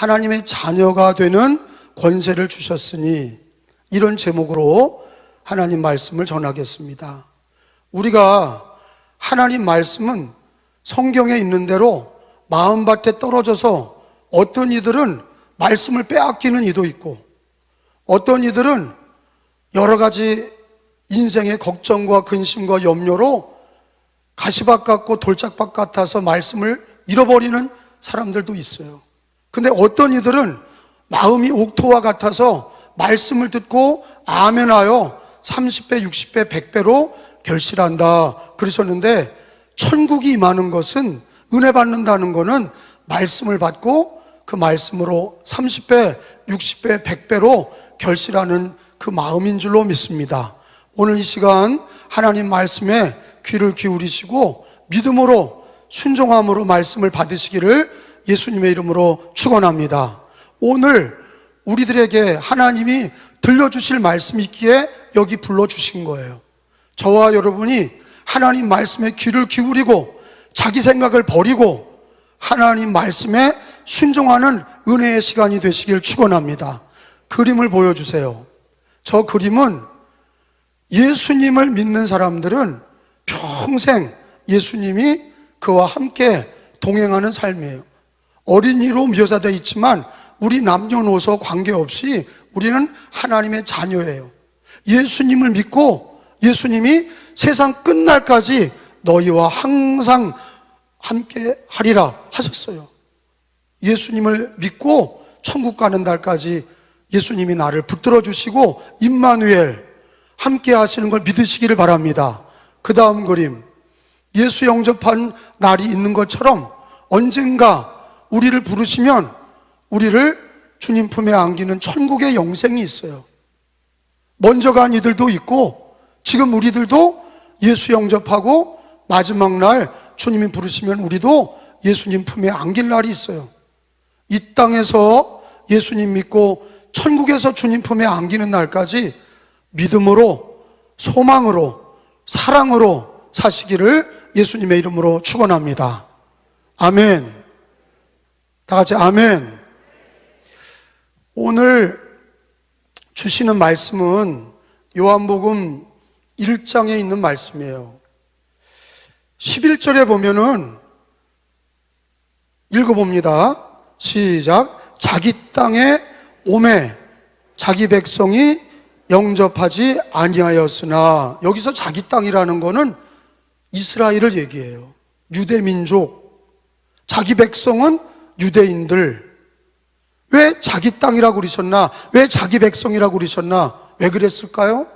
하나님의 자녀가 되는 권세를 주셨으니, 이런 제목으로 하나님 말씀을 전하겠습니다. 우리가 하나님 말씀은 성경에 있는 대로 마음밭에 떨어져서 어떤 이들은 말씀을 빼앗기는 이도 있고, 어떤 이들은 여러 가지 인생의 걱정과 근심과 염려로 가시밭 같고 돌짝밭 같아서 말씀을 잃어버리는 사람들도 있어요. 근데 어떤 이들은 마음이 옥토와 같아서 말씀을 듣고 아멘하여 30배, 60배, 100배로 결실한다 그러셨는데, 천국이 임하는 것은, 은혜 받는다는 것은 말씀을 받고 그 말씀으로 30배, 60배, 100배로 결실하는 그 마음인 줄로 믿습니다. 오늘 이 시간 하나님 말씀에 귀를 기울이시고 믿음으로 순종함으로 말씀을 받으시기를 예수님의 이름으로 축원합니다. 오늘 우리들에게 하나님이 들려주실 말씀이 있기에 여기 불러주신 거예요. 저와 여러분이 하나님 말씀에 귀를 기울이고 자기 생각을 버리고 하나님 말씀에 순종하는 은혜의 시간이 되시길 축원합니다. 그림을 보여주세요. 저 그림은 예수님을 믿는 사람들은 평생 예수님이 그와 함께 동행하는 삶이에요. 어린이로 묘사되어 있지만 우리 남녀노소 관계없이 우리는 하나님의 자녀예요. 예수님을 믿고 예수님이 세상 끝날까지 너희와 항상 함께 하리라 하셨어요. 예수님을 믿고 천국 가는 날까지 예수님이 나를 붙들어 주시고 임마누엘 함께 하시는 걸 믿으시기를 바랍니다. 그 다음 그림, 예수 영접한 날이 있는 것처럼 언젠가 우리를 부르시면 우리를 주님 품에 안기는 천국의 영생이 있어요. 먼저 간 이들도 있고 지금 우리들도 예수 영접하고 마지막 날 주님이 부르시면 우리도 예수님 품에 안길 날이 있어요. 이 땅에서 예수님 믿고 천국에서 주님 품에 안기는 날까지 믿음으로, 소망으로, 사랑으로 사시기를 예수님의 이름으로 축원합니다. 아멘. 다 같이 아멘. 오늘 주시는 말씀은 요한복음 1장에 있는 말씀이에요. 11절에 보면은 읽어봅니다. 시작. 자기 땅에 오매 자기 백성이 영접하지 아니하였으나, 여기서 자기 땅이라는 거는 이스라엘을 얘기해요. 유대민족, 자기 백성은 유대인들. 왜 자기 땅이라고 그러셨나? 왜 자기 백성이라고 그러셨나? 왜 그랬을까요?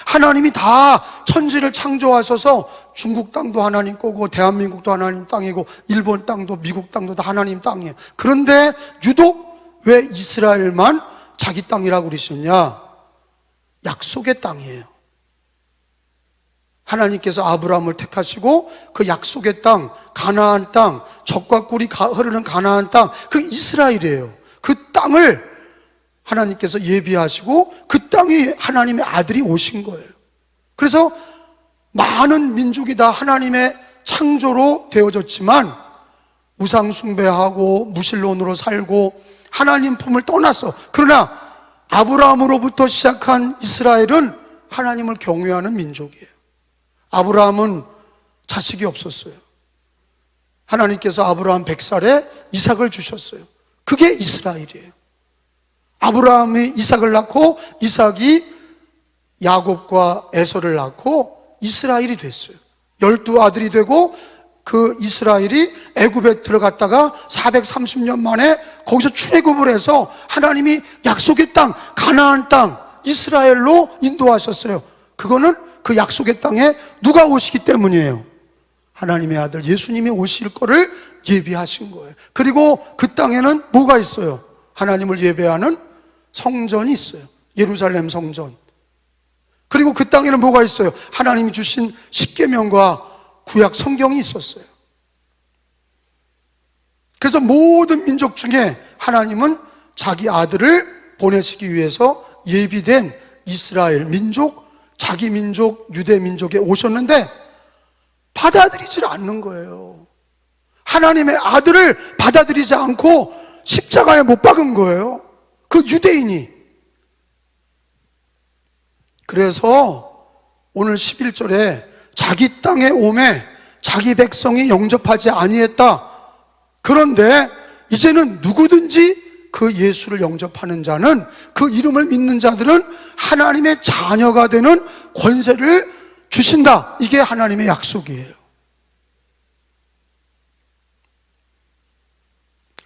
하나님이 다 천지를 창조하셔서 중국 땅도 하나님 거고 대한민국도 하나님 땅이고 일본 땅도 미국 땅도 다 하나님 땅이에요. 그런데 유독 왜 이스라엘만 자기 땅이라고 그러셨냐? 약속의 땅이에요. 하나님께서 아브라함을 택하시고 그 약속의 땅, 가나안 땅, 젖과 꿀이 흐르는 가나안 땅, 그 이스라엘이에요. 그 땅을 하나님께서 예비하시고 그 땅에 하나님의 아들이 오신 거예요. 그래서 많은 민족이 다 하나님의 창조로 되어졌지만 우상 숭배하고 무신론으로 살고 하나님 품을 떠났어. 그러나 아브라함으로부터 시작한 이스라엘은 하나님을 경외하는 민족이에요. 아브라함은 자식이 없었어요. 하나님께서 아브라함 100살에 이삭을 주셨어요. 그게 이스라엘이에요. 아브라함이 이삭을 낳고 이삭이 야곱과 에서를 낳고 이스라엘이 됐어요. 12아들이 되고 그 이스라엘이 애굽에 들어갔다가 430년 만에 거기서 출애굽을 해서 하나님이 약속의 땅, 가나안 땅, 이스라엘로 인도하셨어요. 그거는 그 약속의 땅에 누가 오시기 때문이에요? 하나님의 아들 예수님이 오실 거를 예비하신 거예요. 그리고 그 땅에는 뭐가 있어요? 하나님을 예배하는 성전이 있어요. 예루살렘 성전. 그리고 그 땅에는 뭐가 있어요? 하나님이 주신 십계명과 구약 성경이 있었어요. 그래서 모든 민족 중에 하나님은 자기 아들을 보내시기 위해서 예비된 이스라엘 민족, 자기 민족, 유대 민족에 오셨는데 받아들이질 않는 거예요. 하나님의 아들을 받아들이지 않고 십자가에 못 박은 거예요. 그 유대인이. 그래서 오늘 11절에 자기 땅에 오매 자기 백성이 영접하지 아니했다. 그런데 이제는 누구든지 그 예수를 영접하는 자는, 그 이름을 믿는 자들은 하나님의 자녀가 되는 권세를 주신다. 이게 하나님의 약속이에요.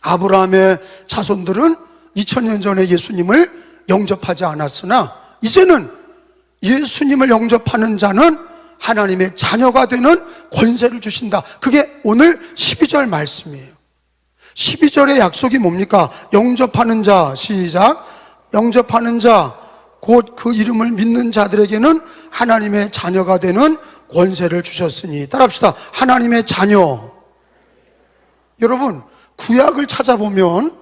아브라함의 자손들은 2000년 전에 예수님을 영접하지 않았으나 이제는 예수님을 영접하는 자는 하나님의 자녀가 되는 권세를 주신다. 그게 오늘 12절 말씀이에요. 12절의 약속이 뭡니까? 영접하는 자, 시작. 영접하는 자, 곧 그 이름을 믿는 자들에게는 하나님의 자녀가 되는 권세를 주셨으니. 따라합시다. 하나님의 자녀. 여러분, 구약을 찾아보면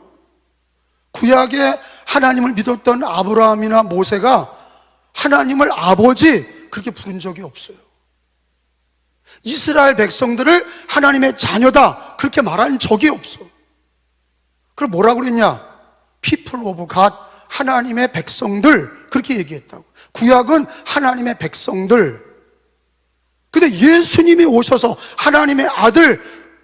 구약에 하나님을 믿었던 아브라함이나 모세가 하나님을 아버지 그렇게 부른 적이 없어요. 이스라엘 백성들을 하나님의 자녀다 그렇게 말한 적이 없어. 그걸 뭐라고 그랬냐? People of God, 하나님의 백성들 그렇게 얘기했다고. 구약은 하나님의 백성들. 근데 예수님이 오셔서 하나님의 아들,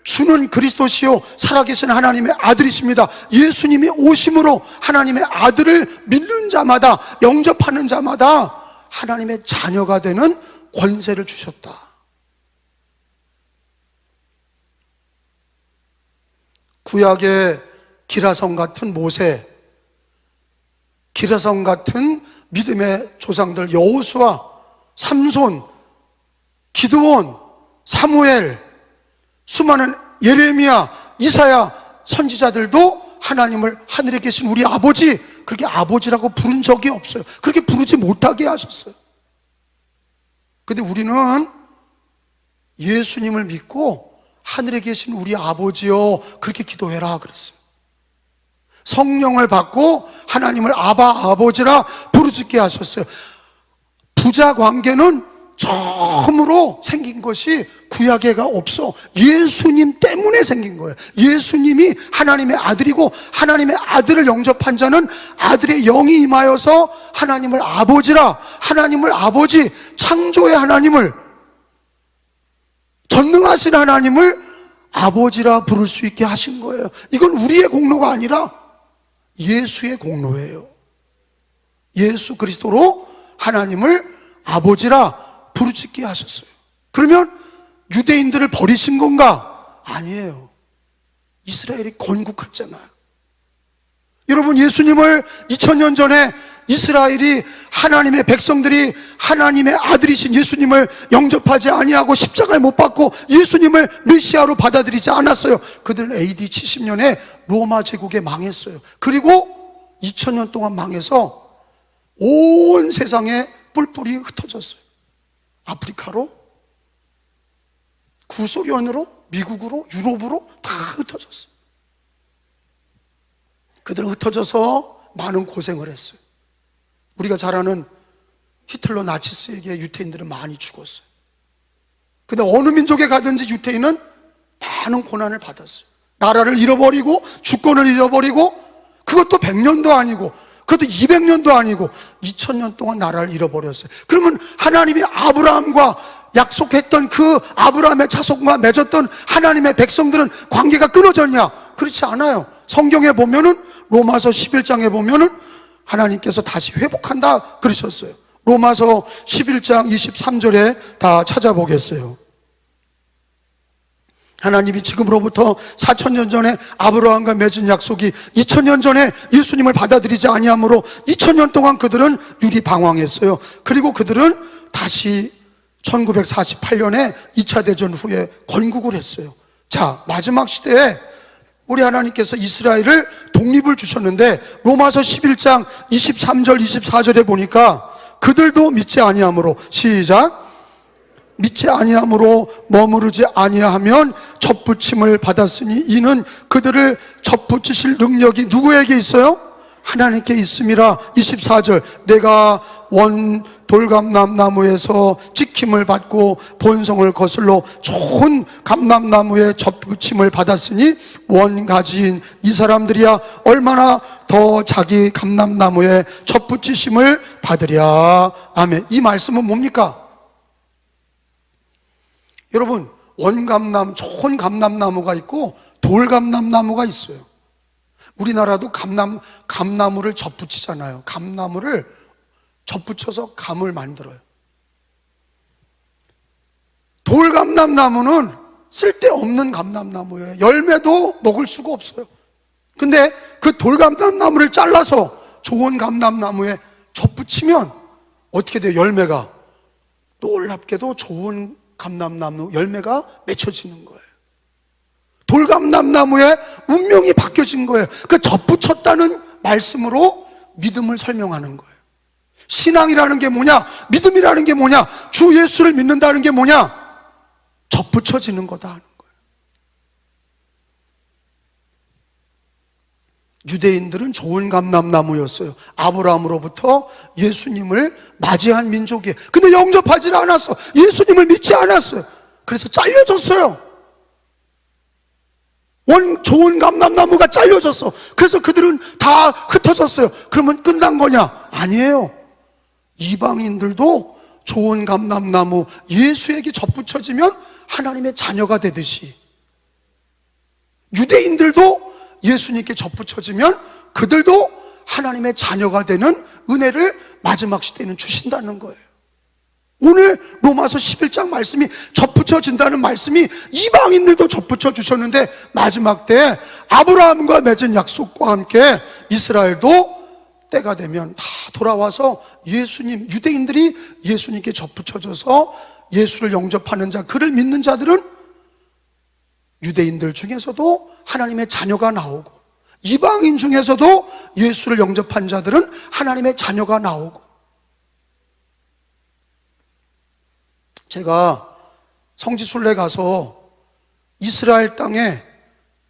주는 그리스도시요 살아계신 하나님의 아들이십니다. 예수님이 오심으로 하나님의 아들을 믿는 자마다, 영접하는 자마다 하나님의 자녀가 되는 권세를 주셨다. 구약의 기라성 같은 모세, 기라성 같은 믿음의 조상들 여호수아, 삼손, 기드온, 사무엘, 수많은 예레미야, 이사야 선지자들도 하나님을 하늘에 계신 우리 아버지 그렇게 아버지라고 부른 적이 없어요. 그렇게 부르지 못하게 하셨어요. 근데 우리는 예수님을 믿고 하늘에 계신 우리 아버지요 그렇게 기도해라 그랬어요. 성령을 받고 하나님을 아바 아버지라 부르짖게 하셨어요. 부자 관계는 처음으로 생긴 것이 구약에가 없어. 예수님 때문에 생긴 거예요. 예수님이 하나님의 아들이고 하나님의 아들을 영접한 자는 아들의 영이 임하여서 하나님을 아버지라, 하나님을 아버지, 창조의 하나님을, 전능하신 하나님을 아버지라 부를 수 있게 하신 거예요. 이건 우리의 공로가 아니라 예수의 공로예요. 예수 그리스도로 하나님을 아버지라 부르짖게 하셨어요. 그러면 유대인들을 버리신 건가? 아니에요. 이스라엘이 건국했잖아요. 여러분, 예수님을 2000년 전에 이스라엘이, 하나님의 백성들이 하나님의 아들이신 예수님을 영접하지 아니하고 십자가에 못 박고 예수님을 메시아로 받아들이지 않았어요. 그들은 AD 70년에 로마 제국에 망했어요. 그리고 2000년 동안 망해서 온 세상에 뿔뿔이 흩어졌어요. 아프리카로, 구소련으로, 미국으로, 유럽으로 다 흩어졌어요. 그들은 흩어져서 많은 고생을 했어요. 우리가 잘 아는 히틀러 나치스에게 유태인들은 많이 죽었어요. 근데 어느 민족에 가든지 유태인은 많은 고난을 받았어요. 나라를 잃어버리고 주권을 잃어버리고, 그것도 100년도 아니고 그것도 200년도 아니고 2000년 동안 나라를 잃어버렸어요. 그러면 하나님이 아브라함과 약속했던 그 아브라함의 자손과 맺었던 하나님의 백성들은 관계가 끊어졌냐? 그렇지 않아요. 성경에 보면은, 로마서 11장에 보면은 하나님께서 다시 회복한다 그러셨어요. 로마서 11장 23절에 다 찾아보겠어요. 하나님이 지금으로부터 4000년 전에 아브라함과 맺은 약속이 2000년 전에 예수님을 받아들이지 아니하므로 2000년 동안 그들은 유리방황했어요. 그리고 그들은 다시 1948년에 2차 대전 후에 건국을 했어요. 자, 마지막 시대에 우리 하나님께서 이스라엘을 독립을 주셨는데, 로마서 11장 23절 24절에 보니까 그들도 믿지 아니하므로, 시작, 믿지 아니함으로 머무르지 아니하면 접붙임을 받았으니 이는 그들을 접붙이실 능력이 누구에게 있어요? 하나님께 있음이라. 24절, 내가 돌감람나무에서 찍힘을 받고 본성을 거슬러 좋은 감람나무에 접붙임을 받았으니 원가지인 이 사람들이야 얼마나 더 자기 감람나무에 접붙이심을 받으랴. 아멘. 이 말씀은 뭡니까? 여러분, 원감람, 좋은 감람나무가 있고 돌감람나무가 있어요. 우리나라도 감나무를 접붙이잖아요. 감나무를 접붙여서 감을 만들어요. 돌감람나무는 쓸데없는 감람나무예요. 열매도 먹을 수가 없어요. 근데 그 돌감람나무를 잘라서 좋은 감람나무에 접붙이면 어떻게 돼요? 열매가 놀랍게도 좋은 감람나무 열매가 맺혀지는 거예요. 돌감람나무의 운명이 바뀌어진 거예요. 그 접붙였다는 말씀으로 믿음을 설명하는 거예요. 신앙이라는 게 뭐냐? 믿음이라는 게 뭐냐? 주 예수를 믿는다는 게 뭐냐? 접붙여지는 거다 하는 거예요. 유대인들은 좋은 감람나무였어요. 아브라함으로부터 예수님을 맞이한 민족이에요. 근데 영접하지 않았어. 예수님을 믿지 않았어요. 그래서 잘려졌어요. 좋은 감람나무가 잘려졌어. 그래서 그들은 다 흩어졌어요. 그러면 끝난 거냐? 아니에요. 이방인들도 좋은 감람나무 예수에게 접붙여지면 하나님의 자녀가 되듯이 유대인들도 예수님께 접붙여지면 그들도 하나님의 자녀가 되는 은혜를 마지막 시대에는 주신다는 거예요. 오늘 로마서 11장 말씀이 접붙여진다는 말씀이 이방인들도 접붙여 주셨는데 마지막 때에 아브라함과 맺은 약속과 함께 이스라엘도 때가 되면 다 돌아와서 예수님, 유대인들이 예수님께 접붙여져서 예수를 영접하는 자, 그를 믿는 자들은 유대인들 중에서도 하나님의 자녀가 나오고 이방인 중에서도 예수를 영접한 자들은 하나님의 자녀가 나오고. 제가 성지순례 가서 이스라엘 땅에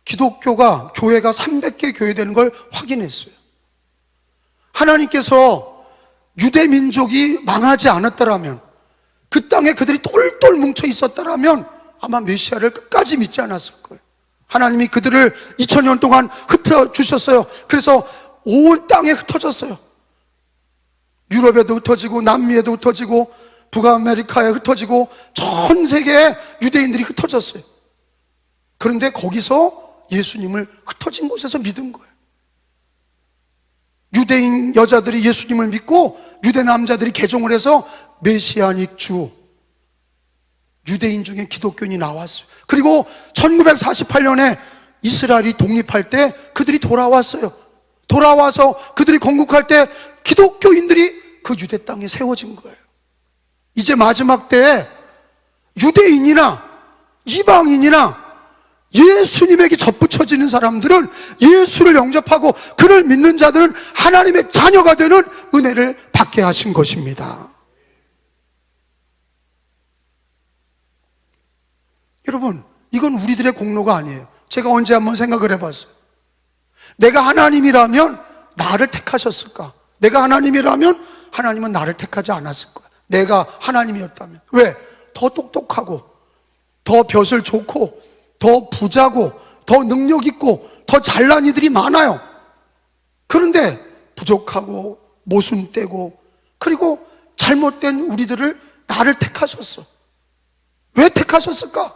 기독교가, 교회가 300개 교회 되는 걸 확인했어요. 하나님께서 유대 민족이 망하지 않았더라면, 그 땅에 그들이 똘똘 뭉쳐 있었더라면 아마 메시아를 끝까지 믿지 않았을 거예요. 하나님이 그들을 2000년 동안 흩어주셨어요. 그래서 온 땅에 흩어졌어요. 유럽에도 흩어지고 남미에도 흩어지고 북아메리카에 흩어지고 전 세계에 유대인들이 흩어졌어요. 그런데 거기서 예수님을 흩어진 곳에서 믿은 거예요. 유대인 여자들이 예수님을 믿고 유대 남자들이 개종을 해서 메시아닉 주, 유대인 중에 기독교인이 나왔어요. 그리고 1948년에 이스라엘이 독립할 때 그들이 돌아왔어요. 돌아와서 그들이 건국할 때 기독교인들이 그 유대 땅에 세워진 거예요. 이제 마지막 때에 유대인이나 이방인이나 예수님에게 접붙여지는 사람들은, 예수를 영접하고 그를 믿는 자들은 하나님의 자녀가 되는 은혜를 받게 하신 것입니다. 여러분, 이건 우리들의 공로가 아니에요. 제가 언제 한번 생각을 해봤어요. 내가 하나님이라면 나를 택하셨을까? 내가 하나님이라면 하나님은 나를 택하지 않았을 거야. 내가 하나님이었다면. 왜? 더 똑똑하고 더 벼슬 좋고 더 부자고 더 능력 있고 더 잘난 이들이 많아요. 그런데 부족하고 모순되고 그리고 잘못된 우리들을 나를 택하셨어. 왜 택하셨을까?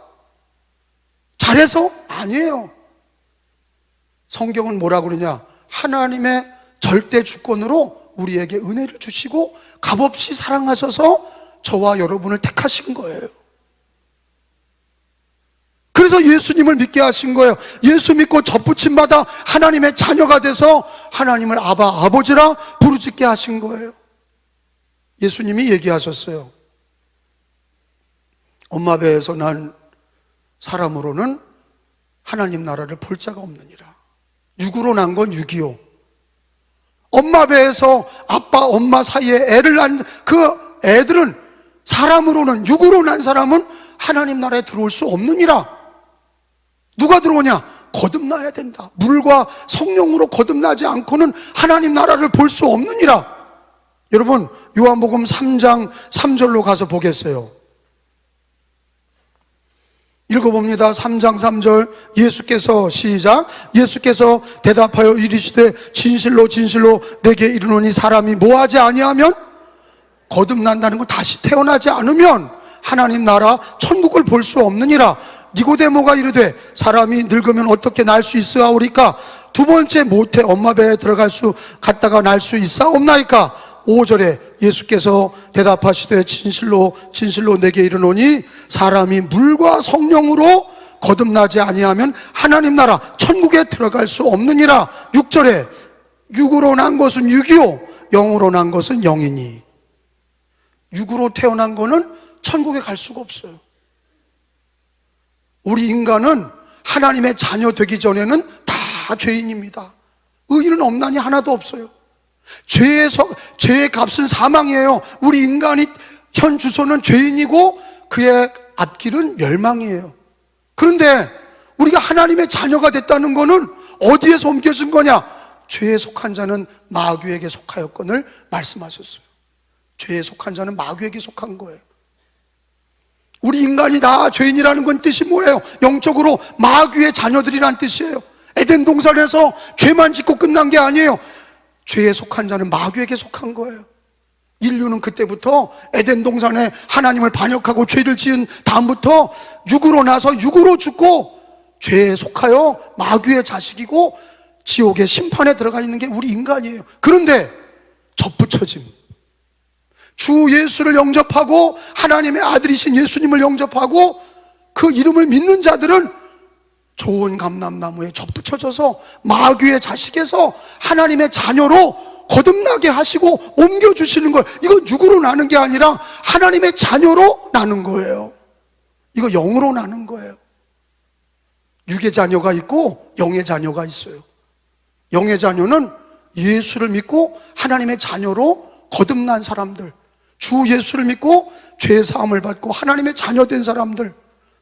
잘해서? 아니에요. 성경은 뭐라고 그러냐? 하나님의 절대 주권으로 우리에게 은혜를 주시고 값없이 사랑하셔서 저와 여러분을 택하신 거예요. 그래서 예수님을 믿게 하신 거예요. 예수 믿고 접붙임 받아 하나님의 자녀가 돼서 하나님을 아바, 아버지라 부르짖게 하신 거예요. 예수님이 얘기하셨어요. 엄마 배에서 난 사람으로는 하나님 나라를 볼 자가 없느니라. 육으로 난 건 6.25. 엄마 배에서 아빠, 엄마 사이에 애를 낳은 그 애들은 사람으로는, 육으로 난 사람은 하나님 나라에 들어올 수 없느니라. 누가 들어오냐? 거듭나야 된다. 물과 성령으로 거듭나지 않고는 하나님 나라를 볼 수 없느니라. 여러분, 요한복음 3장 3절로 가서 보겠어요. 읽어봅니다. 3장 3절. 예수께서, 시작. 예수께서 대답하여 이르시되 진실로 진실로 내게 이르노니 사람이 뭐하지 아니하면, 거듭난다는 건 다시 태어나지 않으면 하나님 나라 천국을 볼 수 없느니라. 니고데모가 이르되 사람이 늙으면 어떻게 날 수 있으하오리까? 두 번째 모태 엄마 배에 들어갈 수 갔다가 날 수 있사옵나이까? 5절에 예수께서 대답하시되 진실로 진실로 내게 이르노니 사람이 물과 성령으로 거듭나지 아니하면 하나님 나라 천국에 들어갈 수 없느니라. 6절에 육으로 난 것은 육이요 영으로 난 것은 영이니. 육으로 태어난 거는 천국에 갈 수가 없어요. 우리 인간은 하나님의 자녀 되기 전에는 다 죄인입니다. 의인은 없나니 하나도 없어요. 죄의 값은 사망이에요. 우리 인간이 현 주소는 죄인이고 그의 앞길은 멸망이에요. 그런데 우리가 하나님의 자녀가 됐다는 것은 어디에서 옮겨진 거냐? 죄에 속한 자는 마귀에게 속하였거늘 말씀하셨어요. 죄에 속한 자는 마귀에게 속한 거예요. 우리 인간이 다 죄인이라는 건 뜻이 뭐예요? 영적으로 마귀의 자녀들이란 뜻이에요. 에덴 동산에서 죄만 짓고 끝난 게 아니에요. 죄에 속한 자는 마귀에게 속한 거예요. 인류는 그때부터 에덴 동산에 하나님을 반역하고 죄를 지은 다음부터 육으로 나서 육으로 죽고 죄에 속하여 마귀의 자식이고 지옥의 심판에 들어가 있는 게 우리 인간이에요. 그런데 접붙여짐, 주 예수를 영접하고 하나님의 아들이신 예수님을 영접하고 그 이름을 믿는 자들은 좋은 감람나무에 접붙여져서 마귀의 자식에서 하나님의 자녀로 거듭나게 하시고 옮겨주시는 거예요. 이거 육으로 나는 게 아니라 하나님의 자녀로 나는 거예요. 이거 영으로 나는 거예요. 육의 자녀가 있고 영의 자녀가 있어요. 영의 자녀는 예수를 믿고 하나님의 자녀로 거듭난 사람들, 주 예수를 믿고 죄 사함을 받고 하나님의 자녀 된 사람들,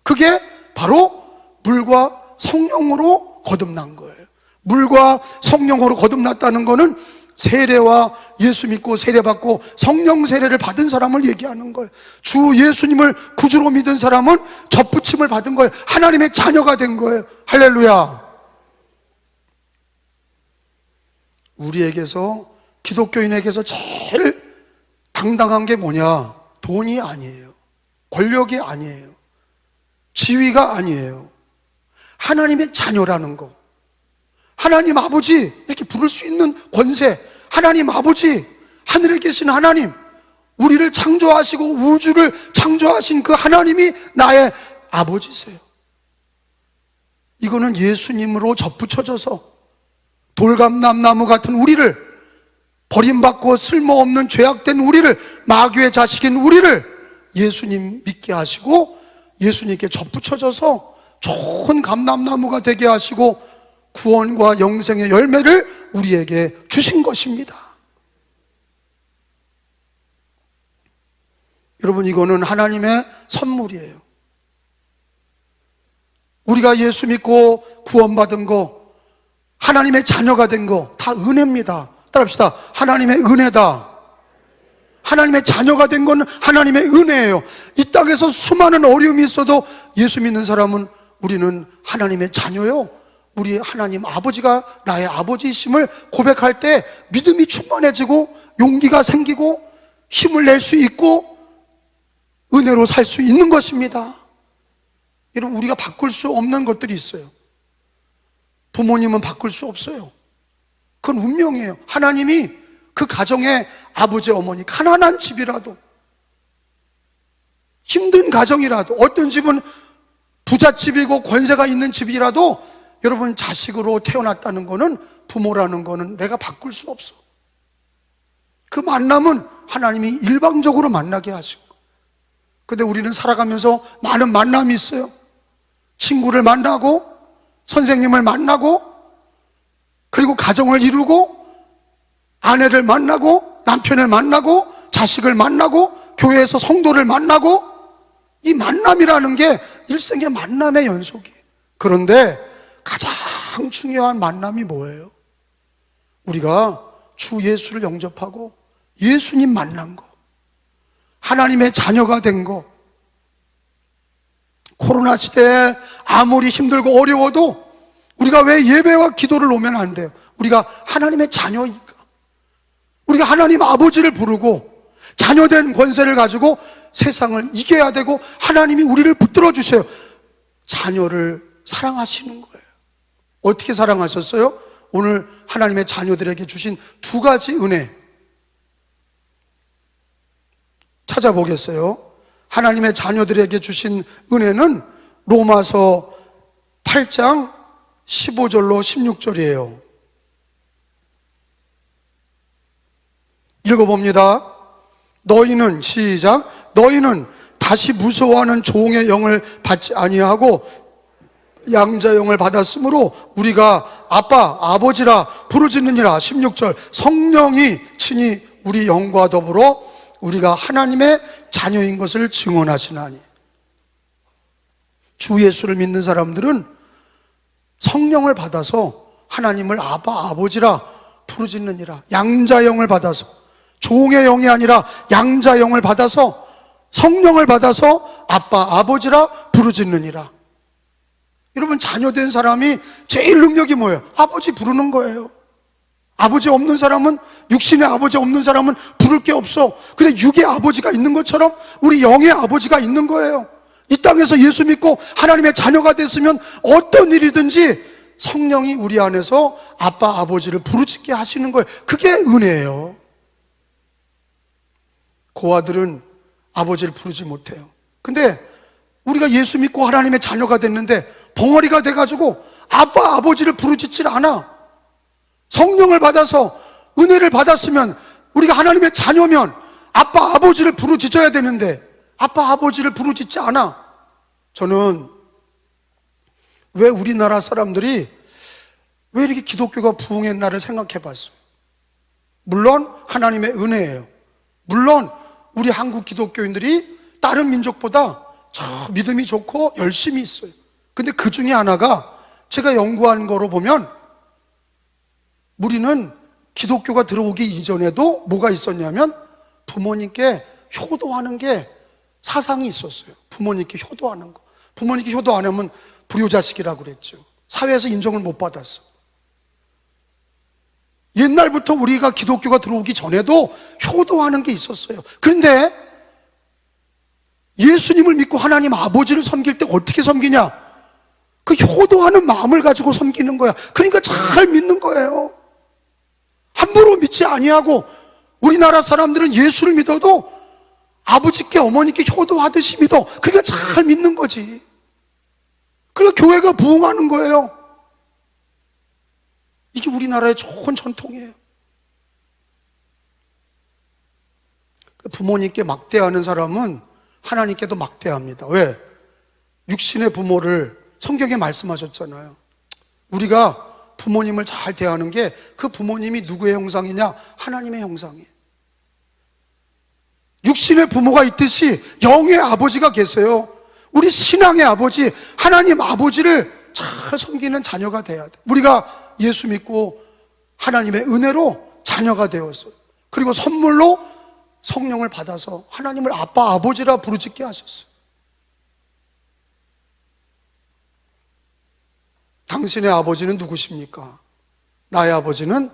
그게 바로 물과 성령으로 거듭난 거예요. 물과 성령으로 거듭났다는 것은 세례와 예수 믿고 세례받고 성령 세례를 받은 사람을 얘기하는 거예요. 주 예수님을 구주로 믿은 사람은 접붙임을 받은 거예요. 하나님의 자녀가 된 거예요. 할렐루야. 우리에게서, 기독교인에게서 제일 당당한 게 뭐냐? 돈이 아니에요. 권력이 아니에요. 지위가 아니에요. 하나님의 자녀라는 거. 하나님 아버지 이렇게 부를 수 있는 권세, 하나님 아버지, 하늘에 계신 하나님, 우리를 창조하시고 우주를 창조하신 그 하나님이 나의 아버지세요. 이거는 예수님으로 접붙여져서 돌감람나무 같은 우리를, 버림받고 쓸모없는 죄악된 우리를, 마귀의 자식인 우리를 예수님 믿게 하시고 예수님께 접붙여져서 좋은 감람나무가 되게 하시고 구원과 영생의 열매를 우리에게 주신 것입니다. 여러분, 이거는 하나님의 선물이에요. 우리가 예수 믿고 구원받은 거, 하나님의 자녀가 된 거 다 은혜입니다. 따라합시다. 하나님의 은혜다. 하나님의 자녀가 된 건 하나님의 은혜예요. 이 땅에서 수많은 어려움이 있어도 예수 믿는 사람은 우리는 하나님의 자녀요, 우리 하나님 아버지가 나의 아버지이심을 고백할 때 믿음이 충만해지고 용기가 생기고 힘을 낼 수 있고 은혜로 살 수 있는 것입니다. 여러분, 우리가 바꿀 수 없는 것들이 있어요. 부모님은 바꿀 수 없어요. 그건 운명이에요. 하나님이 그 가정의 아버지, 어머니, 가난한 집이라도, 힘든 가정이라도, 어떤 집은 부잣집이고 권세가 있는 집이라도 여러분, 자식으로 태어났다는 거는, 부모라는 거는 내가 바꿀 수 없어. 그 만남은 하나님이 일방적으로 만나게 하시고. 근데 우리는 살아가면서 많은 만남이 있어요. 친구를 만나고, 선생님을 만나고, 그리고 가정을 이루고, 아내를 만나고, 남편을 만나고, 자식을 만나고, 교회에서 성도를 만나고, 이 만남이라는 게 일생의 만남의 연속이에요. 그런데 가장 중요한 만남이 뭐예요? 우리가 주 예수를 영접하고 예수님 만난 거, 하나님의 자녀가 된 거, 코로나 시대에 아무리 힘들고 어려워도 우리가 왜 예배와 기도를 놓으면 안 돼요? 우리가 하나님의 자녀이니까. 우리가 하나님 아버지를 부르고 자녀된 권세를 가지고 세상을 이겨야 되고, 하나님이 우리를 붙들어 주세요. 자녀를 사랑하시는 거예요. 어떻게 사랑하셨어요? 오늘 하나님의 자녀들에게 주신 두 가지 은혜 찾아보겠어요. 하나님의 자녀들에게 주신 은혜는 로마서 8장 15절로 16절이에요. 읽어봅니다. 너희는, 시작, 너희는 다시 무서워하는 종의 영을 받지 아니하고 양자 영을 받았으므로 우리가 아빠, 아버지라 부르짖느니라. 16절, 성령이 친히 우리 영과 더불어 우리가 하나님의 자녀인 것을 증언하시나니. 주 예수를 믿는 사람들은 성령을 받아서 하나님을 아빠, 아버지라 부르짖느니라. 양자영을 받아서, 종의 영이 아니라 양자영을 받아서, 성령을 받아서 아빠, 아버지라 부르짖느니라. 여러분, 자녀된 사람이 제일 능력이 뭐예요? 아버지 부르는 거예요. 아버지 없는 사람은, 육신의 아버지 없는 사람은 부를 게 없어. 근데 육의 아버지가 있는 것처럼 우리 영의 아버지가 있는 거예요. 이 땅에서 예수 믿고 하나님의 자녀가 됐으면 어떤 일이든지 성령이 우리 안에서 아빠, 아버지를 부르짖게 하시는 거예요. 그게 은혜예요. 고아들은 아버지를 부르지 못해요. 근데 우리가 예수 믿고 하나님의 자녀가 됐는데 벙어리가 돼가지고 아빠, 아버지를 부르짖질 않아. 성령을 받아서 은혜를 받았으면, 우리가 하나님의 자녀면 아빠, 아버지를 부르짖어야 되는데 아빠, 아버지를 부르짖지 않아. 저는 왜 우리나라 사람들이 왜 이렇게 기독교가 부흥했나를 생각해 봤어요. 물론 하나님의 은혜예요. 물론 우리 한국 기독교인들이 다른 민족보다 저 믿음이 좋고 열심히 있어요. 근데 그 중에 하나가, 제가 연구한 거로 보면, 우리는 기독교가 들어오기 이전에도 뭐가 있었냐면 부모님께 효도하는 게 사상이 있었어요. 부모님께 효도하는 거. 부모님께 효도 안 하면 불효자식이라고 그랬죠. 사회에서 인정을 못 받았어. 옛날부터 우리가 기독교가 들어오기 전에도 효도하는 게 있었어요. 그런데 예수님을 믿고 하나님 아버지를 섬길 때 어떻게 섬기냐? 그 효도하는 마음을 가지고 섬기는 거야. 그러니까 잘 믿는 거예요. 함부로 믿지 아니하고, 우리나라 사람들은 예수를 믿어도 아버지께, 어머니께 효도하듯이 믿어. 그러니까 잘 믿는 거지. 그러니까 교회가 부흥하는 거예요. 이게 우리나라의 좋은 전통이에요. 부모님께 막대하는 사람은 하나님께도 막대합니다. 왜? 육신의 부모를 성경에 말씀하셨잖아요. 우리가 부모님을 잘 대하는 게, 그 부모님이 누구의 형상이냐? 하나님의 형상이에요. 육신의 부모가 있듯이 영의 아버지가 계세요. 우리 신앙의 아버지, 하나님 아버지를 잘 섬기는 자녀가 돼야 돼. 우리가 예수 믿고 하나님의 은혜로 자녀가 되었어요. 그리고 선물로 성령을 받아서 하나님을 아빠, 아버지라 부르짖게 하셨어요. 당신의 아버지는 누구십니까? 나의 아버지는,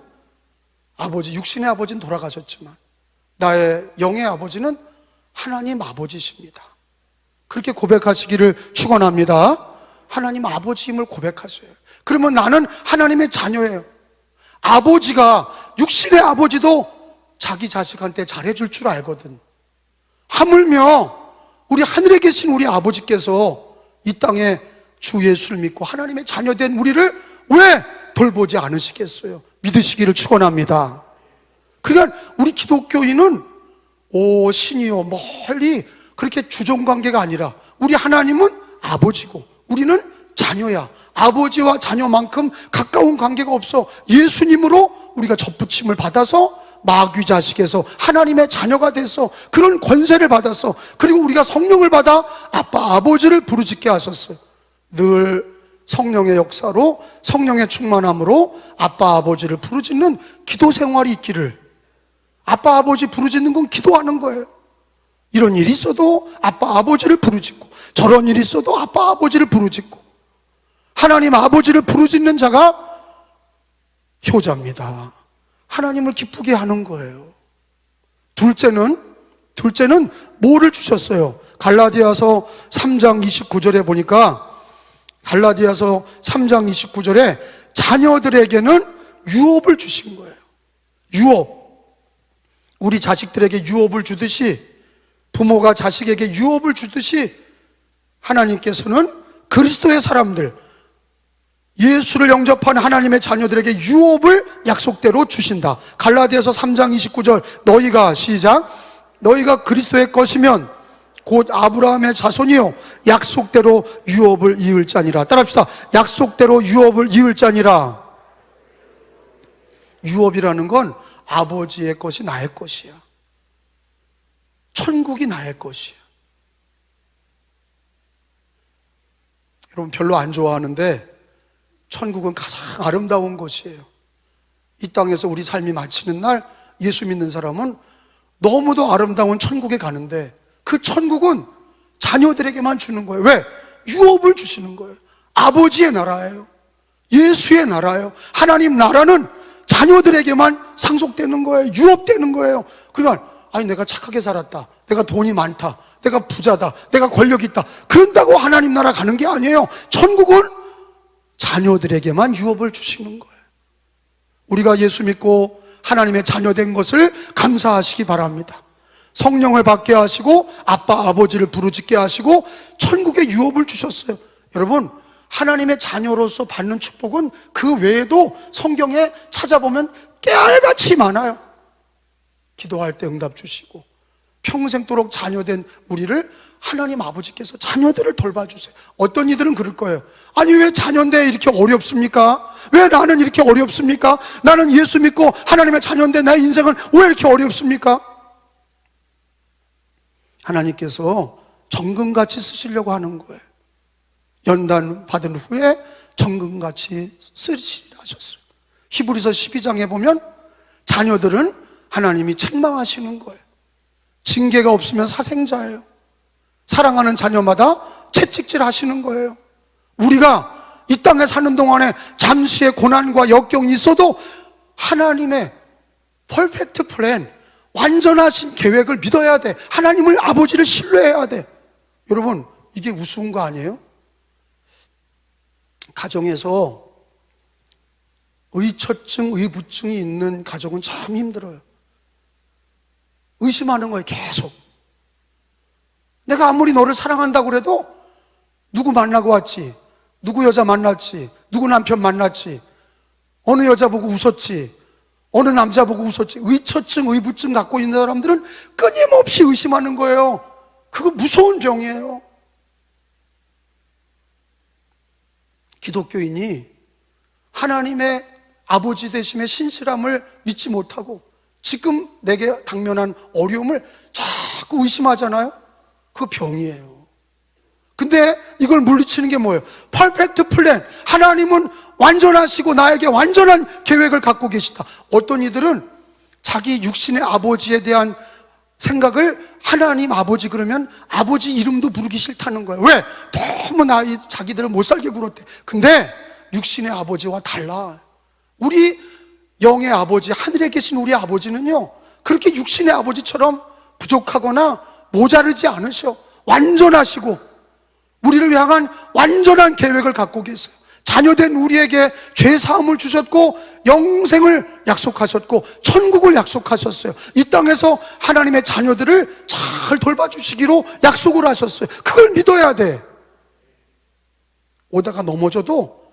아버지, 육신의 아버지는 돌아가셨지만 나의 영의 아버지는 하나님 아버지십니다. 그렇게 고백하시기를 축원합니다. 하나님 아버지임을 고백하세요. 그러면 나는 하나님의 자녀예요. 아버지가, 육신의 아버지도 자기 자식한테 잘해줄 줄 알거든. 하물며 우리 하늘에 계신 우리 아버지께서 이 땅에 주 예수를 믿고 하나님의 자녀된 우리를 왜 돌보지 않으시겠어요? 믿으시기를 축원합니다. 그러니까 우리 기독교인은 신이요 멀리 그렇게 주종관계가 아니라, 우리 하나님은 아버지고 우리는 자녀야. 아버지와 자녀만큼 가까운 관계가 없어. 예수님으로 우리가 접붙임을 받아서 마귀 자식에서 하나님의 자녀가 돼서 그런 권세를 받았어. 그리고 우리가 성령을 받아 아빠, 아버지를 부르짖게 하셨어요. 늘 성령의 역사로, 성령의 충만함으로 아빠, 아버지를 부르짖는 기도 생활이 있기를, 아빠 아버지 부르짖는 건 기도하는 거예요. 이런 일이 있어도 아빠 아버지를 부르짖고, 저런 일이 있어도 아빠 아버지를 부르짖고, 하나님 아버지를 부르짖는 자가 효자입니다. 하나님을 기쁘게 하는 거예요. 둘째는 뭐를 주셨어요? 갈라디아서 3장 29절에 보니까, 갈라디아서 3장 29절에 자녀들에게는 유업을 주신 거예요. 유업. 우리 자식들에게 유업을 주듯이, 부모가 자식에게 유업을 주듯이 하나님께서는 그리스도의 사람들, 예수를 영접한 하나님의 자녀들에게 유업을 약속대로 주신다. 갈라디아서 3장 29절, 너희가, 시작, 너희가 그리스도의 것이면 곧 아브라함의 자손이요 약속대로 유업을 이을 자니라. 따라합시다. 약속대로 유업을 이을 자니라. 유업이라는 건 아버지의 것이 나의 것이야. 천국이 나의 것이야. 여러분 별로 안 좋아하는데 천국은 가장 아름다운 것이에요. 이 땅에서 우리 삶이 마치는 날 예수 믿는 사람은 너무도 아름다운 천국에 가는데, 그 천국은 자녀들에게만 주는 거예요. 왜? 유업을 주시는 거예요. 아버지의 나라예요. 예수의 나라예요. 하나님 나라는 자녀들에게만 상속되는 거예요. 유업되는 거예요. 그러니까 아니 내가 착하게 살았다, 내가 돈이 많다, 내가 부자다, 내가 권력이 있다, 그런다고 하나님 나라 가는 게 아니에요. 천국은 자녀들에게만 유업을 주시는 거예요. 우리가 예수 믿고 하나님의 자녀된 것을 감사하시기 바랍니다. 성령을 받게 하시고 아빠 아버지를 부르짖게 하시고 천국의 유업을 주셨어요. 여러분 하나님의 자녀로서 받는 축복은 그 외에도 성경에 찾아보면 깨알같이 많아요. 기도할 때 응답 주시고, 평생도록 자녀된 우리를 하나님 아버지께서 자녀들을 돌봐주세요. 어떤 이들은 그럴 거예요. 아니 왜 자녀인데 이렇게 어렵습니까? 왜 나는 이렇게 어렵습니까? 나는 예수 믿고 하나님의 자녀인데 내 인생은 왜 이렇게 어렵습니까? 하나님께서 정금같이 쓰시려고 하는 거예요. 연단 받은 후에 정금같이 쓰시리라 하셨어요. 히브리서 12장에 보면 자녀들은 하나님이 책망하시는 거예요. 징계가 없으면 사생자예요. 사랑하는 자녀마다 채찍질 하시는 거예요. 우리가 이 땅에 사는 동안에 잠시의 고난과 역경이 있어도 하나님의 퍼펙트 플랜, 완전하신 계획을 믿어야 돼. 하나님을 아버지를 신뢰해야 돼. 여러분 이게 우스운 거 아니에요? 가정에서 의처증, 의부증이 있는 가족은 참 힘들어요. 의심하는 거예요. 계속 내가 아무리 너를 사랑한다고 그래도 누구 만나고 왔지, 누구 여자 만났지, 누구 남편 만났지, 어느 여자 보고 웃었지, 어느 남자 보고 웃었지. 의처증, 의부증 갖고 있는 사람들은 끊임없이 의심하는 거예요. 그거 무서운 병이에요. 기독교인이 하나님의 아버지 되심의 신실함을 믿지 못하고 지금 내게 당면한 어려움을 자꾸 의심하잖아요. 그거 병이에요. 근데 이걸 물리치는 게 뭐예요? 퍼펙트 플랜. 하나님은 완전하시고 나에게 완전한 계획을 갖고 계시다. 어떤 이들은 자기 육신의 아버지에 대한 생각을 하나님 아버지 그러면 아버지 이름도 부르기 싫다는 거예요. 왜? 너무 자기들을 못 살게 굴었대. 근데 육신의 아버지와 달라. 우리 영의 아버지, 하늘에 계신 우리 아버지는요 그렇게 육신의 아버지처럼 부족하거나 모자르지 않으셔. 완전하시고 우리를 향한 완전한 계획을 갖고 계세요. 자녀된 우리에게 죄사함을 주셨고 영생을 약속하셨고 천국을 약속하셨어요. 이 땅에서 하나님의 자녀들을 잘 돌봐주시기로 약속을 하셨어요. 그걸 믿어야 돼. 오다가 넘어져도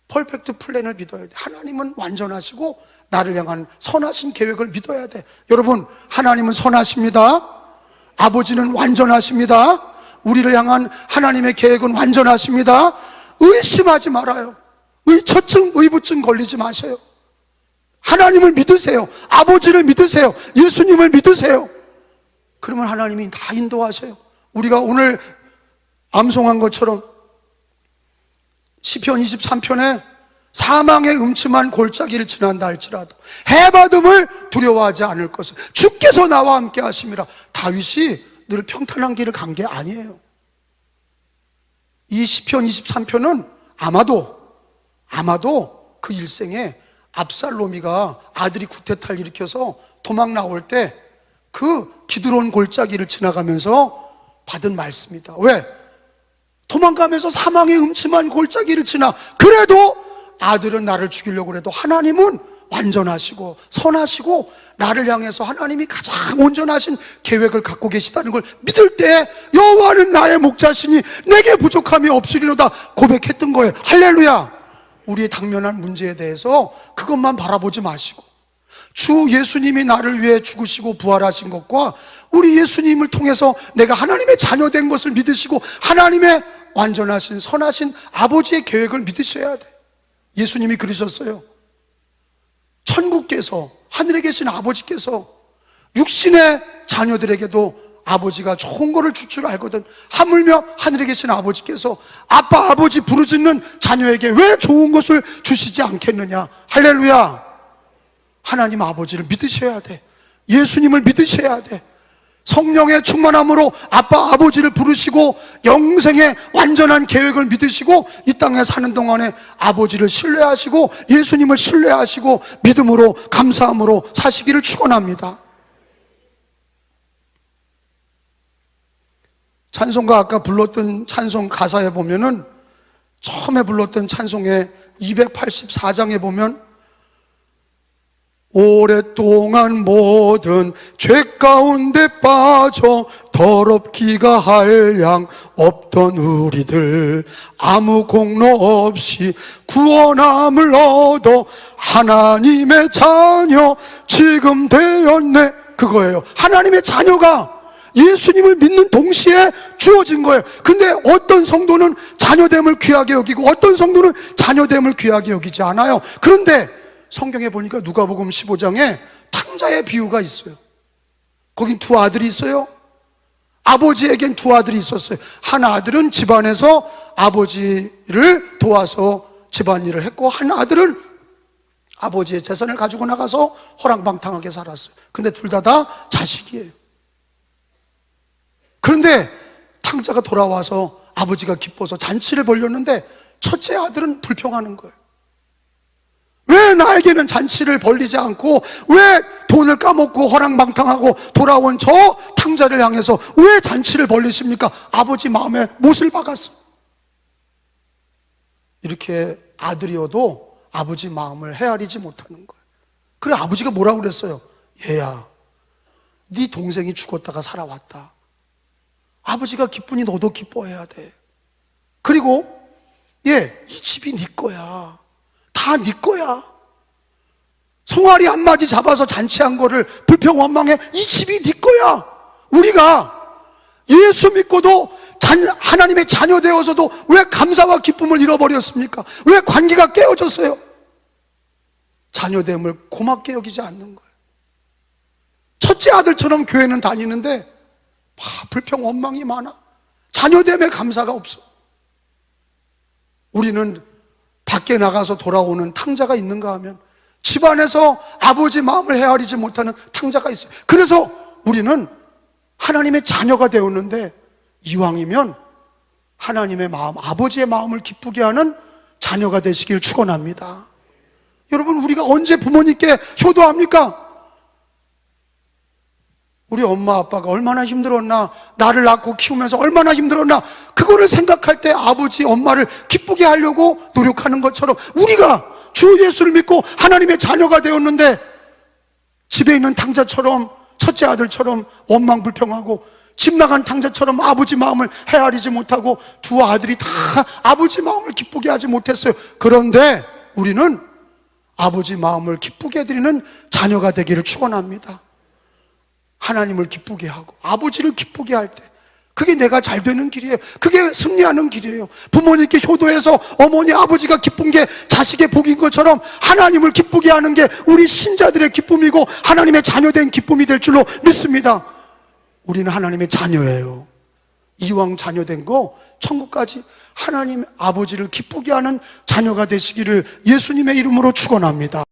퍼펙트 플랜을 믿어야 돼. 하나님은 완전하시고 나를 향한 선하신 계획을 믿어야 돼. 여러분 하나님은 선하십니다. 아버지는 완전하십니다. 우리를 향한 하나님의 계획은 완전하십니다. 의심하지 말아요. 의처증, 의부증 걸리지 마세요. 하나님을 믿으세요. 아버지를 믿으세요. 예수님을 믿으세요. 그러면 하나님이 다 인도하세요. 우리가 오늘 암송한 것처럼 시편 23편에 사망의 음침한 골짜기를 지난다 할지라도 해받음을 두려워하지 않을 것을 주께서 나와 함께 하심이라. 다윗이 늘 평탄한 길을 간 게 아니에요. 이 시편 23편은 아마도 그 일생에 압살롬이가 아들이 쿠데타를 일으켜서 도망 나올 때 그 기드론 골짜기를 지나가면서 받은 말씀이다. 왜? 도망가면서 사망의 음침한 골짜기를 지나 그래도 아들은 나를 죽이려고 해도 하나님은 완전하시고 선하시고 나를 향해서 하나님이 가장 온전하신 계획을 갖고 계시다는 걸 믿을 때 여호와는 나의 목자시니 내게 부족함이 없으리로다 고백했던 거예요. 할렐루야. 우리의 당면한 문제에 대해서 그것만 바라보지 마시고 주 예수님이 나를 위해 죽으시고 부활하신 것과 우리 예수님을 통해서 내가 하나님의 자녀된 것을 믿으시고 하나님의 완전하신 선하신 아버지의 계획을 믿으셔야 돼. 예수님이 그러셨어요. 천국께서, 하늘에 계신 아버지께서 육신의 자녀들에게도 아버지가 좋은 거를 줄 줄 알거든. 하물며 하늘에 계신 아버지께서 아빠 아버지 부르짖는 자녀에게 왜 좋은 것을 주시지 않겠느냐. 할렐루야. 하나님 아버지를 믿으셔야 돼. 예수님을 믿으셔야 돼. 성령의 충만함으로 아빠 아버지를 부르시고 영생의 완전한 계획을 믿으시고 이 땅에 사는 동안에 아버지를 신뢰하시고 예수님을 신뢰하시고 믿음으로 감사함으로 사시기를 축원합니다. 찬송가 아까 불렀던 찬송 가사에 보면은 처음에 불렀던 찬송의 284장에 보면 오랫동안 모든 죄 가운데 빠져 더럽기가 한량 없던 우리들 아무 공로 없이 구원함을 얻어 하나님의 자녀 지금 되었네. 그거예요. 하나님의 자녀가 예수님을 믿는 동시에 주어진 거예요. 근데 어떤 성도는 자녀됨을 귀하게 여기고 어떤 성도는 자녀됨을 귀하게 여기지 않아요. 그런데 성경에 보니까 누가복음 15장에 탕자의 비유가 있어요. 거긴 두 아들이 있어요. 아버지에겐 두 아들이 있었어요. 한 아들은 집안에서 아버지를 도와서 집안일을 했고 한 아들은 아버지의 재산을 가지고 나가서 호랑방탕하게 살았어요. 근데 둘 다 자식이에요. 그런데 탕자가 돌아와서 아버지가 기뻐서 잔치를 벌렸는데 첫째 아들은 불평하는 거예요. 왜 나에게는 잔치를 벌리지 않고 왜 돈을 까먹고 허랑방탕하고 돌아온 저 탕자를 향해서 왜 잔치를 벌리십니까? 아버지 마음에 못을 박았어. 이렇게 아들이어도 아버지 마음을 헤아리지 못하는 거예요. 그래 아버지가 뭐라고 그랬어요? 얘야, 네 동생이 죽었다가 살아왔다. 아버지가 기쁘니 너도 기뻐해야 돼. 그리고 이 집이 네 거야. 다 네 거야. 송아리 한 마디 잡아서 잔치한 거를 불평원망해. 이 집이 네 거야. 우리가 예수 믿고도 하나님의 자녀 되어서도 왜 감사와 기쁨을 잃어버렸습니까? 왜 관계가 깨어졌어요? 자녀됨을 고맙게 여기지 않는 거예요. 첫째 아들처럼 교회는 다니는데 불평 원망이 많아. 자녀됨에 감사가 없어. 우리는 밖에 나가서 돌아오는 탕자가 있는가 하면 집안에서 아버지 마음을 헤아리지 못하는 탕자가 있어요. 그래서 우리는 하나님의 자녀가 되었는데 이왕이면 하나님의 마음, 아버지의 마음을 기쁘게 하는 자녀가 되시길 축원합니다. 여러분, 우리가 언제 부모님께 효도합니까? 우리 엄마 아빠가 얼마나 힘들었나, 나를 낳고 키우면서 얼마나 힘들었나, 그거를 생각할 때 아버지 엄마를 기쁘게 하려고 노력하는 것처럼 우리가 주 예수를 믿고 하나님의 자녀가 되었는데 집에 있는 탕자처럼, 첫째 아들처럼 원망불평하고 집 나간 탕자처럼 아버지 마음을 헤아리지 못하고 두 아들이 다 아버지 마음을 기쁘게 하지 못했어요. 그런데 우리는 아버지 마음을 기쁘게 해드리는 자녀가 되기를 축원합니다. 하나님을 기쁘게 하고 아버지를 기쁘게 할 때 그게 내가 잘 되는 길이에요. 그게 승리하는 길이에요. 부모님께 효도해서 어머니 아버지가 기쁜 게 자식의 복인 것처럼 하나님을 기쁘게 하는 게 우리 신자들의 기쁨이고 하나님의 자녀된 기쁨이 될 줄로 믿습니다. 우리는 하나님의 자녀예요. 이왕 자녀된 거 천국까지 하나님 아버지를 기쁘게 하는 자녀가 되시기를 예수님의 이름으로 축원합니다.